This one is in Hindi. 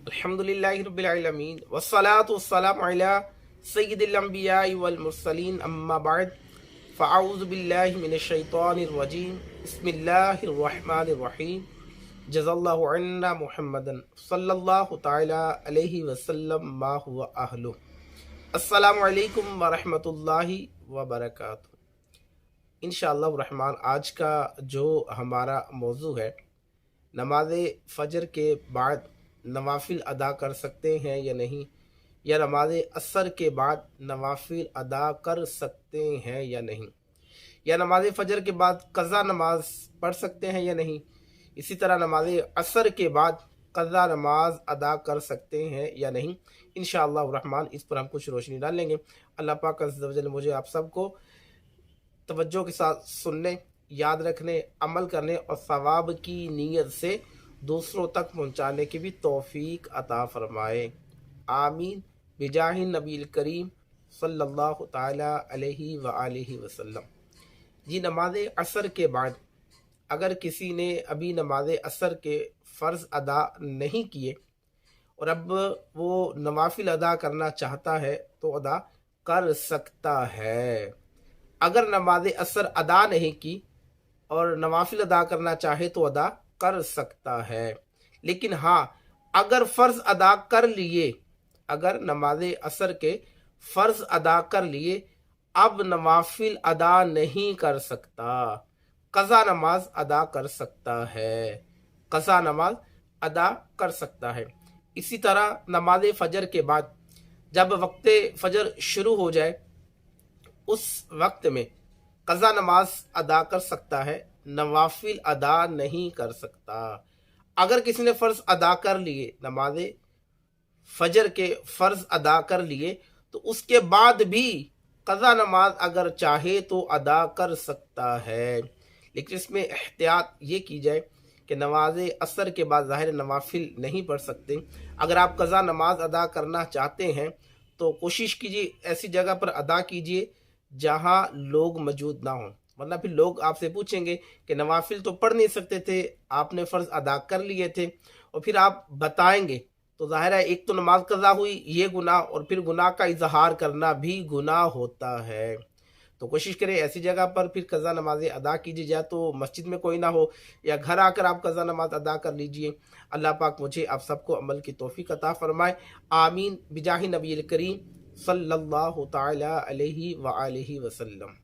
अल्हम्दुलिल्लाहि रब्बिल आलमीन वस्सलातु वस्सलामु अला सय्यिदिल अंबियाइ वल मुरसलीन अम्मा बाद फ़अऊज़ु बिल्लाहि मिनश शैतानिर रजीम बिस्मिल्लाहिर रहमानिर रहीम जज़ल्लाहु अन्ना मुहम्मदन सल्लल्लाहु तआला अलैहि वसल्लम मा हुवा अहलु। अस्सलामु अलैकुम व रहमतुल्लाहि व बरकातुहू। इंशाअल्लाह रहमान आज का जो हमारा मौजू है, नमाज फ़जर के बाद नवाफिल अदा कर सकते हैं या नहीं, या नमाज असर के बाद नवाफिल अदा कर सकते हैं या नहीं, या नमाज फ़जर के बाद क़ज़ा नमाज पढ़ सकते हैं या नहीं, इसी तरह नमाज असर के बाद क़ज़ा नमाज अदा कर सकते हैं या नहीं। इंशाअल्लाह रहमान इस पर हम कुछ रोशनी डाल लेंगे। अल्लाह पाक अज़्ज़ व जल मुझे आप सबको तवज्जो के साथ सुनने, याद रखने, अमल करने और सवाब की नीयत से दूसरों तक पहुँचाने की भी तौफीक अता फरमाए। आमीन बिजाहि नबील करीम सल्लल्लाहु ताला अलैहि व आलिहि वसल्लम। जी, नमाज असर के बाद अगर किसी ने अभी नमाज असर के फ़र्ज़ अदा नहीं किए और अब वो नवाफिल अदा करना चाहता है तो अदा कर सकता है। अगर नमाज असर अदा नहीं की और नवाफिल अदा करना चाहे तो अदा कर सकता है। लेकिन हाँ, अगर फ़र्ज़ अदा कर लिए, अगर नमाज असर के फ़र्ज़ अदा कर लिए, अब नवाफिल अदा नहीं कर सकता, क़ज़ा नमाज अदा कर सकता है, क़ज़ा नमाज अदा कर सकता है। इसी तरह नमाज फ़जर के बाद जब वक्त फ़जर शुरू हो जाए, उस वक्त में क़ज़ा नमाज अदा कर सकता है, नवाफिल अदा नहीं कर सकता। अगर किसी ने फ़र्ज़ अदा कर लिए, नमाज फ़जर के फ़र्ज़ अदा कर लिए, तो उसके बाद भी क़ज़ा नमाज अगर चाहे तो अदा कर सकता है। लेकिन इसमें एहतियात ये की जाए कि नमाज असर के बाद ज़ाहिर नवाफिल नहीं पढ़ सकते। अगर आप क़ज़ा नमाज अदा करना चाहते हैं तो कोशिश कीजिए ऐसी जगह पर अदा कीजिए जहाँ लोग मौजूद ना हों, वरना फिर लोग आपसे पूछेंगे कि नवाफिल तो पढ़ नहीं सकते थे, आपने फ़र्ज़ अदा कर लिए थे, और फिर आप बताएंगे तो ज़ाहिर है एक तो नमाज कज़ा हुई, ये गुनाह, और फिर गुनाह का इजहार करना भी गुनाह होता है। तो कोशिश करें ऐसी जगह पर फिर क़ज़ा नमाज़ें अदा कीजिए, या तो मस्जिद में कोई ना हो या घर आकर आप क़ज़ा नमाज अदा कर लीजिए। अल्लाह पाक मुझे आप सबको अमल की तौफीक अता फरमाए। आमीन बिजाहि नबील करीम सल्लल्लाहु ताला अलैहि व आलिहि वसल्लम।